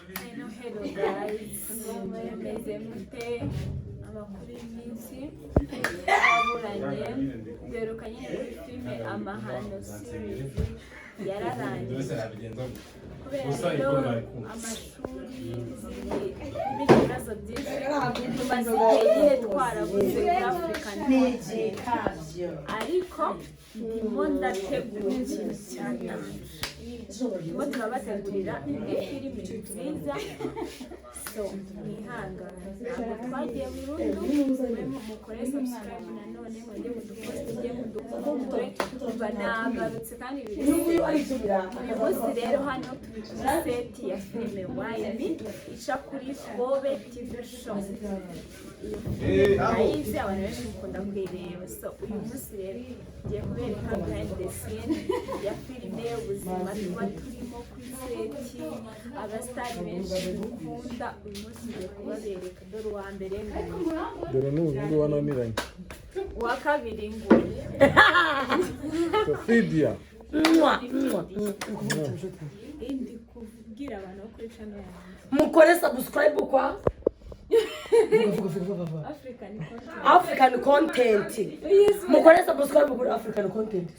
Hello guys, meze mute amakuru y'iminsi aburanye derukanye kuri filme amahano series yararangiye kubera rero amashuri n'ibibazo byinshi tumaze igihe twarabuze African ariko ndimo ndategura ikintu cyane ngo turabategurira filime nziza so mwihangane ntabwo twagiye burundu mukore subscribe nanone mwende mudupostinge mudukomore kuva nagarutse kandi uyu munsi rero hano turi kuri seti ya filime YB ica kuri Fobe TV show ayizi abantu benshi mukunda kuyireba so uyu munsi rero ngiye kubereka behind the scene ya filime ubuzima tuba turimo kuri seti abasitari benshi dukunda uyu munsi ngiye kubabereka dore uwa mbere dore n'ubu wananiranye uwa kabiri ngo Sofidia indi kubwira abantu kuri channel mukore subscribe kwa African content. Mukore subscribe kuri African content.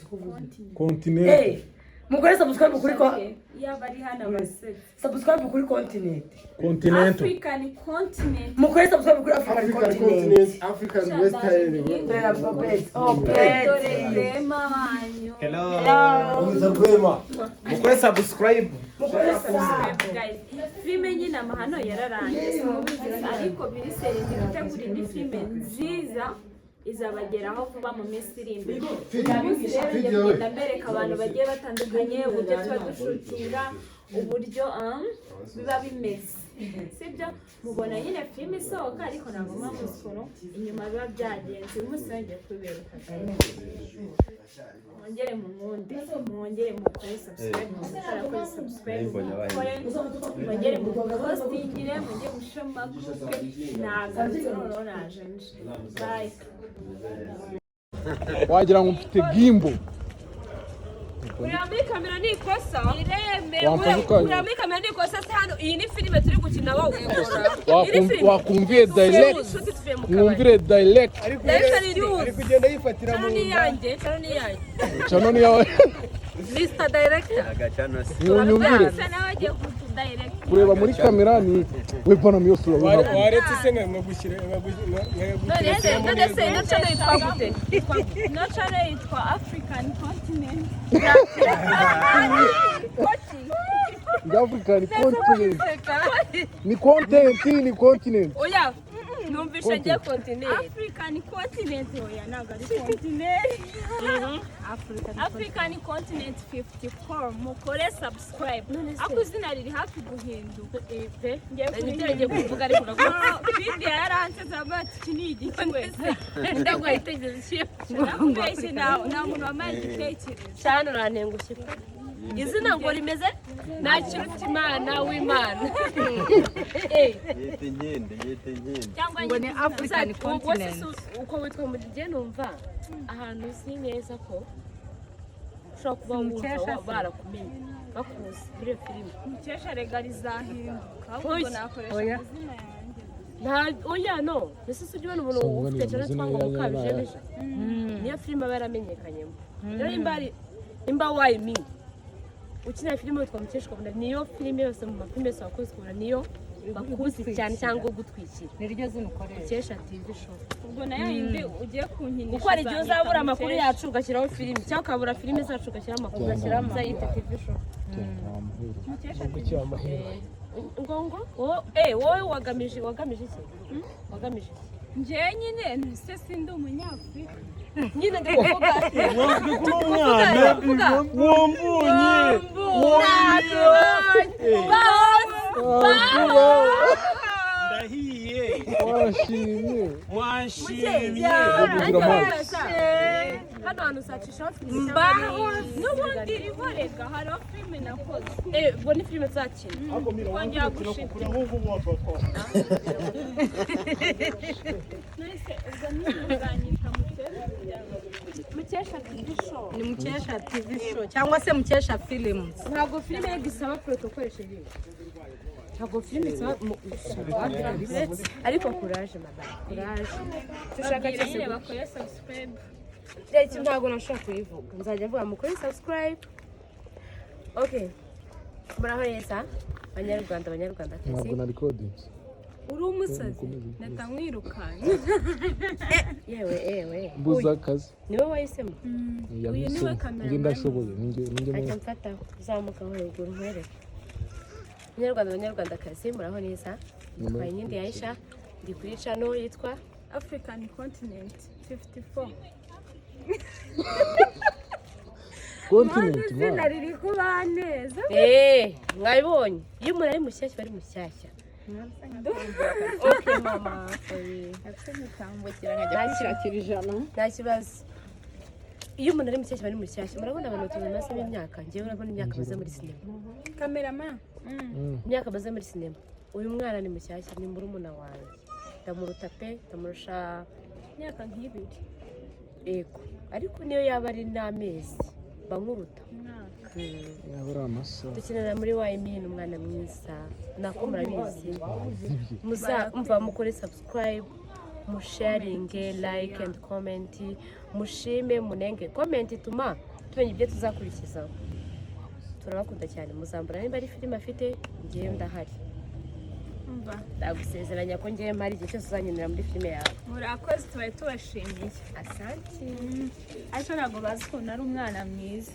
continent Mukore subscribe kuri kwa yabari hana base subscribe kuri continent. continental African continent Mukore subscribe kuri African continent. African western Hello. Mukore subscribe. guys filme nyine amahano yararangiye ariko biri seri gutegura indi filme nziza izabageraho vuba mu minsi iri imbere rero ngenda mbereka abantu bagiye batandukanye uburyo tuba dushutinga uburyo biba bimeze sibyo mubona nyine filme isohoka ariko ntabwo mwamusoro inyuma biba byagenze uyu munsi ngiye kubereka mwongere mu mundi mwongere mu kuri subscribe kuri subscribe mwongere mu postingire mwongere mushoma groupe ntabwo naje bye wagira ngo mfite gimbo Uriya muri kamera ni ikosa ireme Uriya muri kamera ni ikosa se hano iyi ni filime turi gukina wowe wakumviye direct mwumvire direct ari kugenda yifatira mu chano ni yawe Mr. Director mwumvire nawe agiye kutudirect kureba muri kamera ni wepana myose urabona waretse se nkagushyira none se ino channel yitwa gute no channel yitwa African continent African continent ni continent oya numvisha ngiye continent African continent oya ntabwo ari continent African continent 54 mukore subscribe ako izina riri hafi guhinduka ngiye kuvuga ariko video yaranze zabati kini igitwese ndagwayitegereje ndakubeshye nta muntu wamaye igitekerezo cyane urantengushye izina ngo rimeze nakiruta imana w'imana yete nkende cyangwa ngo ni African continent uko witwa muri gihe numva ahantu uzi neza ko ushobora kuba wumva barakumenye bakuzi muri filime Mukesha regarizahinduka ahubwo nakoresha izina yanjye oya no ese se ujya ubona umuntu ufite cyane cyangwa mukabije bisha niyo filime aba yaramenyekanyemo rero imba wayimi ukina filime witwa Mukesha ukabona niyo filime yose mu mafilime yose wakoze ukabona niyo bakuzi cyane cyangwa gutwikira niryo zino ukoresha Mukesha TV show ubwo nayo yindi ugiye kunkinisha uko ari igihe uzabura amakuru yacu ugashyiraho filime cyangwa ukabura filime zacu ugashyiraho amakuru ugashyiraho muzayite TV show Mukesha ngo wowe wagamije iki wagamije njye nyine se sindi umunyafurika nyine ndakuvuga ndahiye washimye hano hantu usacishaho filime n'ubundi ihorega hariho filime nakoze ubwo ni filime zakina kongera gushika nahise ubwo nizanyita Mukesha TV show ni Mukesha TV show cyangwa se Mukesha films ntabwo filime gisaba protocol shingiro ntabwo filime isaba ariko kuraje madame kuraje dushaka cyose bakore subscribe reka ntabwo nashobora kuyivuga nzajya mvuga mukore subscribe okay muraho neza banyarwandakazi ntabwo na recording uri umusazi natamwirukanye yewe mbuza akazi niwe wahisemo uyu niwe kamera njye ndashoboye ninjye ajya mfata uzamuka hejuru nkwereke banyarwandakazi muraho neza nitwa inyindi ya Aisha ndi kuri channel yitwa African Continent 54 continent izina riri kuba neza mwabibonye iyo umuntu ari mushyashya bari mushyashya okay mama nta kibazo iyo umuntu ari mushyashya bari mushyashya murabona abantu tumaze imyaka njyewe urabona imyaka maze muri sinema cameraman imyaka maze muri sinema uyu mwana ni mushyashya ni murumuna wanjye ndamuruta pe ndamurusha imyaka nk'ibiri yego ariko niyo yaba ari n'amezi bankuruta yaba ari amasaha dukenera muri YMN umwana mwiza nako murabizi muzamva mukore subscribe musharinge like and comment mushime munenge comment ituma tumenya ibyo tuzakurikizaho turabakunda cyane muzambura niba ari filime afite ngiye ndahari ndagusezeranya ko ngiye mpari igihe cyose uzanyenera muri filime yawe murakoze tubaye tubashimiye asante ariko ntabwo bazi ukuntu ari umwana mwiza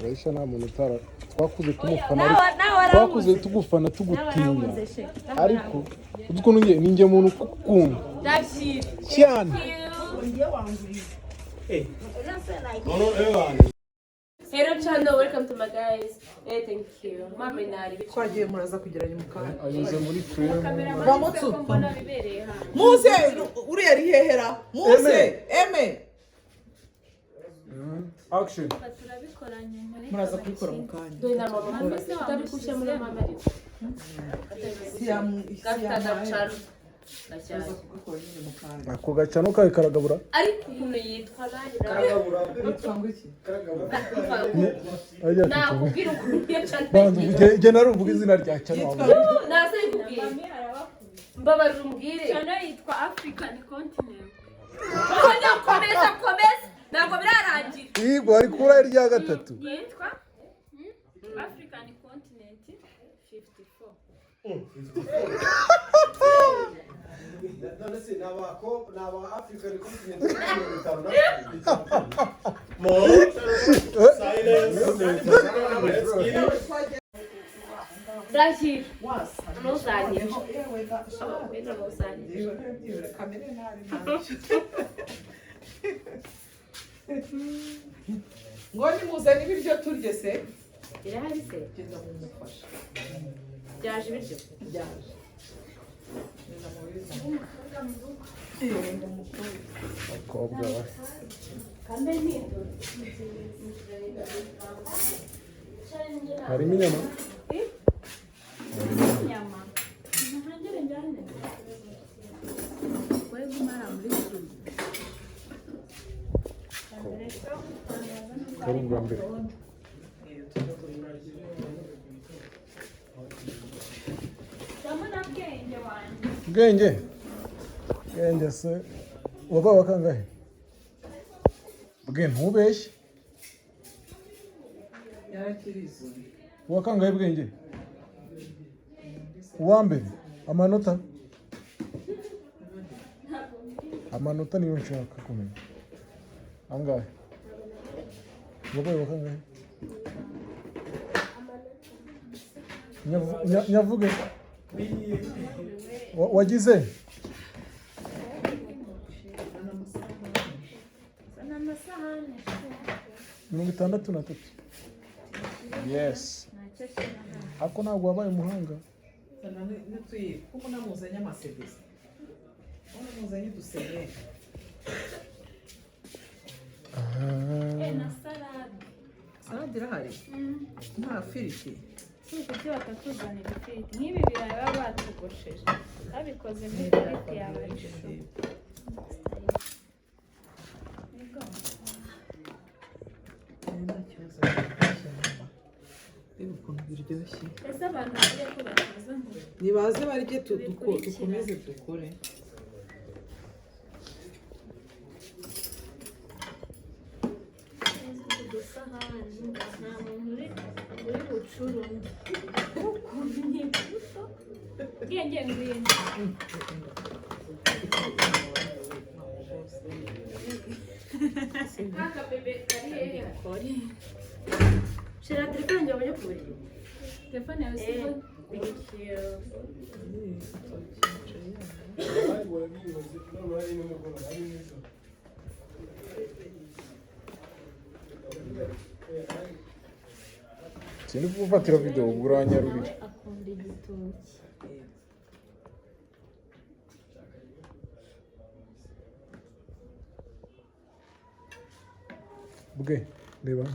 Aisha nta muntu utara twakuze tumufana twakuze tugufana tugutinya ariko uzi ukuntu ninjye muntu ukukunda cyane Hello channel, welcome to my guys. Thank you. Mama inari twagiye muraza kugeranya mukanya anyuze muri frame bamutsu mbona bibereye hano muze uriya ari hehera muze eme action turabikoranye muraza kubikora mu kanya dore na mama utari kushyira muri mama ariko ako gacano kawe karagabura ariko ukuntu yitwa nanjye nakubwira ukuntu iyo cyane jye naruvuga izina rya cano naze kubwira mbabarira umbwire cyane yitwa African Continent komeza ntabwo birarangira yego ari kura irya gatatu yitwa African Continent 54 none se naba African Continent Rashid ntuzanyire ngo nimuzane ibiryo turye se birahari se genda mumufasha byaje ibiryo byaje abakobwa harimo inyama inyama ntangire njyane wewe gumara muri studio kari ubwa mbere ndabona bwenge wanjye bwenge se wabaye wakangahe bwe ntubeshye yarakirizo wakangahe bwenge uwa mbere amanota niyo nshaka kumenya angahe wabaye wakangahe nyavuge wagize mirongo itandatu na tatu yes ako ntabwo wabaye umuhanga kuko namuzanye amasegezi namuzanye udusenge na salade salade irahari nta firiti kuki batatuzanira ifiriti nk'ibi birayi baba batogosheje babikoze muri ifiriti yaba ari ishu nta kibazo reba ukuntu biryoshye ese abantu bagiye ko nibaze barye dukomeze dukore. nta muntu uri bucurume ukuntu ni buto bwenge ngwino kaka bebe kari hehe kori shira telefone yawe yo kuri telefone yawe siko sindi kugufatira video uranyarubira akunda igitoki bwe reba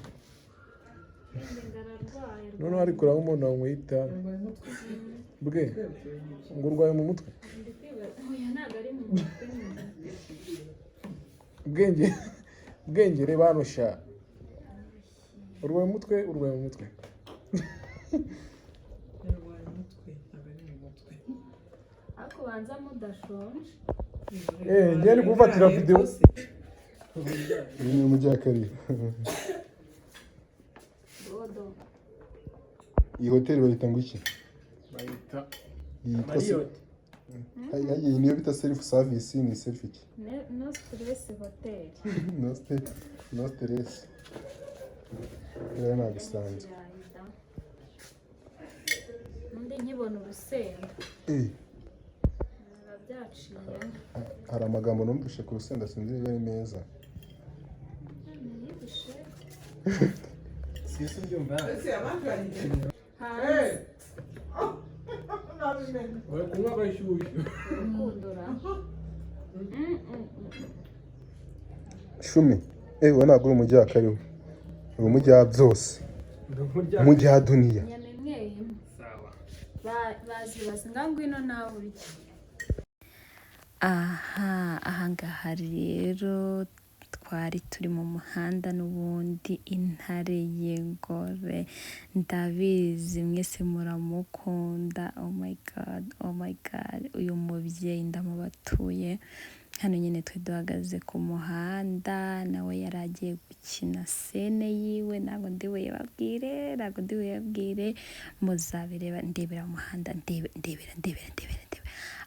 noneho ariko uraho umuntu wamwita bwe ngo urwaye mu mutwe bwenge reba hano sha urwaye mu mutwe ariko banza mudashonje njye ndi kugufatira video iyi ni umujyakari iyi hoteli bayita ngo iki iyi niyo bita self service ni self iki no stress hotel no stress rero nabisanzwe undi nkibona urusenda byaciye hari amagambo numvise ku rusenda sinzi niba ari meza sisi mbyumva Ese abandi barije. bari kunywa bashyushyu ukundura shumi we ntabwo uri umujyakari we uri umujya byose umujya duniya nyame mweyemo bazi ngangwino nawe urya ahangaha rero twari turi mu muhanda n'ubundi intare y'ingore ndabizi mwese muramukunda oh my god uyu mubyeyi ndamubatuye hano nyine twe duhagaze ku muhanda nawe yari agiye gukina sene yiwe ntabwo ndi buyabwire muzabireba ndebera umuhanda ndebera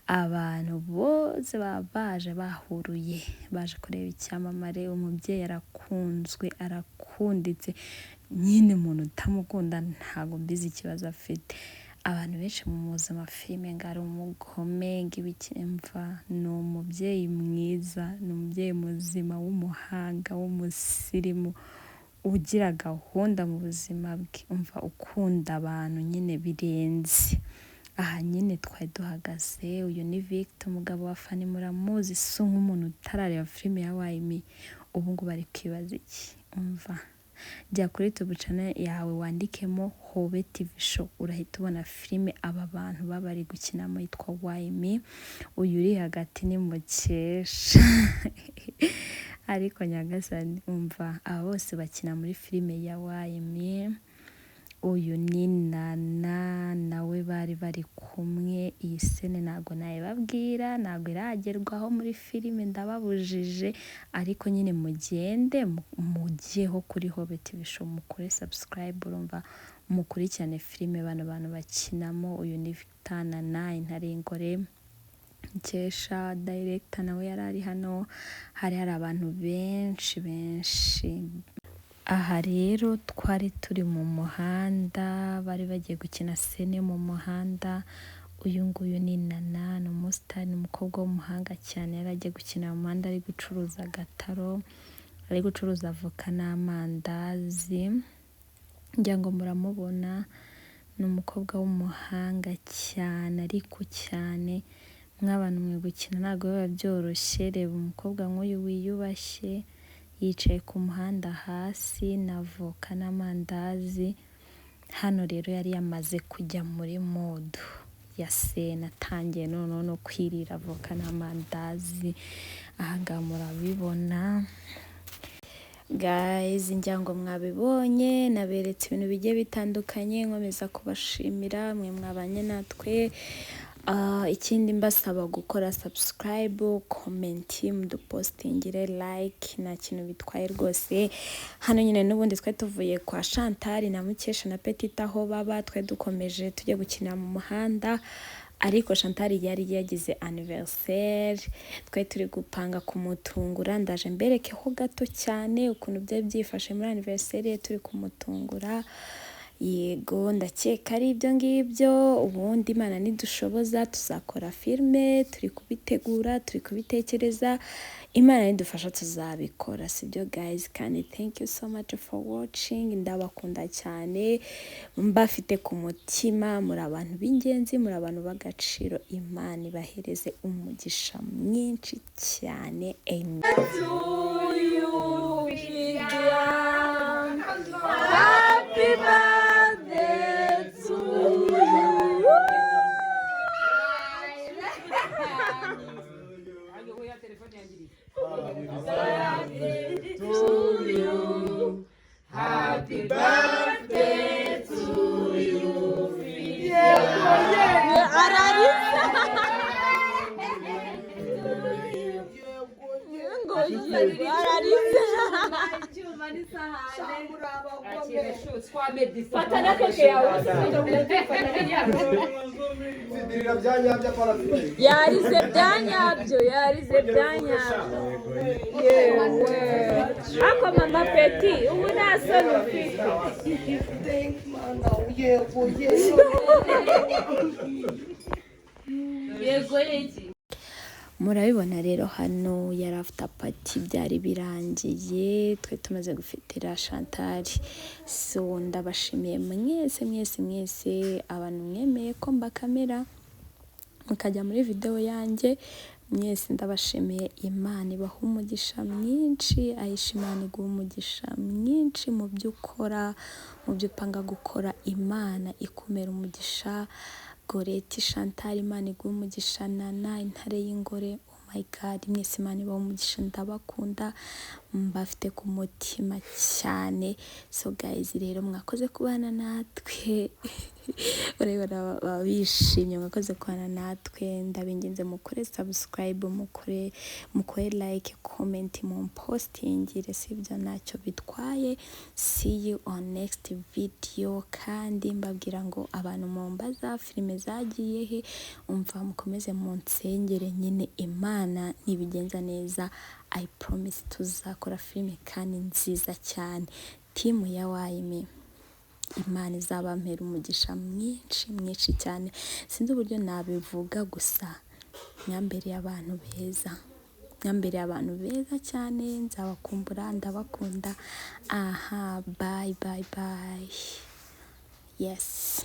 abantu bose baje bahuruye baje kureba icyamamare umubyeyi arakunzwe arakunditse nyine umuntu utamukunda ntabwo mbizi ikibazo afite abantu benshi mu mpuzamafilime ngo ari umugome ng'ibikimva ni umubyeyi mwiza ni umubyeyi muzima w'umuhanga w'umusirimu ugira gahunda mu buzima bwe umva ukunda abantu nyine birenze aha nyine twari duhagaze uyu ni Victor umugabo wa Fani muramuzi so nk'umuntu utarareba filime ya Wayimi ubu ngo bari kwibaza iki umva jya kuri tubashimiye yawe wandikemo Hobe TV show urahita ubona filime aba bantu bari gukinamo yitwa Wayimi uyu uri hagati ni Mukesha ariko nyagasani umva aba bose bakina muri filime ya Wayimi uyu ni Nana nawe bari kumwe iyi sene ntabwo nayibabwira ntabwo iragerwaho muri filime ndababujije ariko nyine mugende mugiyeho kuri Hobe TV show mukore subscribe urumva mukurikirane filime bano bantu bakinamo uyu ni Victor Nana Intare y'ingore Mukesha director nawe yarari hano hari abantu benshi aha rero twari turi mu muhanda bari bagiye gukina sene mu muhanda uyu nguyu ni Nana ni umusitari umukobwa w'umuhanga cyane yari agiye gukina mu muhanda ari gucuruza agataro ari gucuruza avoka n'amandazi ngira ngo muramubona ni umukobwa w'umuhanga cyane ariko cyane mw'abantu mwe gukina ntabwo biba byoroshye reba umukobwa nk'uyu wiyubashye yicaye ku muhanda hasi na voka n'amandazi hano rero yari yamaze kujya muri modu ya sena atangiye noneho no kwirira voka n'amandazi ahangaha murabibona guys ngira ngo mwabibonye naberetse ibintu bigiye bitandukanye nkomeza kubashimira mwe mwabanye natwe. Ikindi mbasaba gukora subscribe, comment, mudupostingire, like, nta kintu bitwaye rwose. Hano nyine n'ubundi twe tuvuye kwa Chantal na Mukesha na Petite aho baba twe dukomeje tujye gukina mu muhanda, ariko Chantal yari yagize anniversaire twe turi gupanga kumutungura. Ndaje mberekeho gato cyane ukuntu byari byifashe muri anniversaire turi kumutungura. Yego ndakeka ari ibyo ngibyo, ubundi Imana nidushoboza tuzakora filme, turi kubitegura, turi kubitekereza, Imana nidufasha tuzabikora, sibyo guys. Kandi thank you so much for watching, ndabakunda cyane, mbafite ku mutima, muri abantu b'ingenzi, muri abantu b'agaciro, Imana ibahereze umugisha mwinshi cyane. Amen. Happy birthday to you. Happy birthday to you. Yarize byanyabyo, yarize byanyabyo. Yewe. Ako mama Peti, ubu nta soni ufite. Yego yeki. Murabibona rero hano yari afite apati byari birangiye, twe tumaze gufitira Chantal. So ndabashimiye mwese abantu mwemeye ko mbakamera mukajya muri video yanjye, mwese ndabashimiye. Imana ibaha umugisha mwinshi, Aisha Imana iguha umugisha mwinshi mu byo ukora, mu byo upanga gukora, Imana ikumera umugisha. Goreti Chantal Imana iguha umugisha, Nana Intare y'ingore, oh my god, mwese Imana ibaha umugisha, ndabakunda, mbafite ku mutima cyane. So guys rero mwakoze kubana natwe urabona bishimye, mwakoze kubana natwe, ndabinginze mukore subscribe, mukore like, comment, postingire, sibyo ntacyo bitwaye. See you on next video. Kandi mbabwira ngo abantu mumbaza filime zagiye he, umva mukomeze munsengere nyine, Imana nibigenza neza, I promise tuzakora filime kandi nziza cyane. Timu ya wayime Imana izabampera umugisha mwinshi cyane, sinzi uburyo nabivuga, gusa mwambereye abantu beza cyane, nzabakumbura, ndabakunda. Aha, bye. Yes.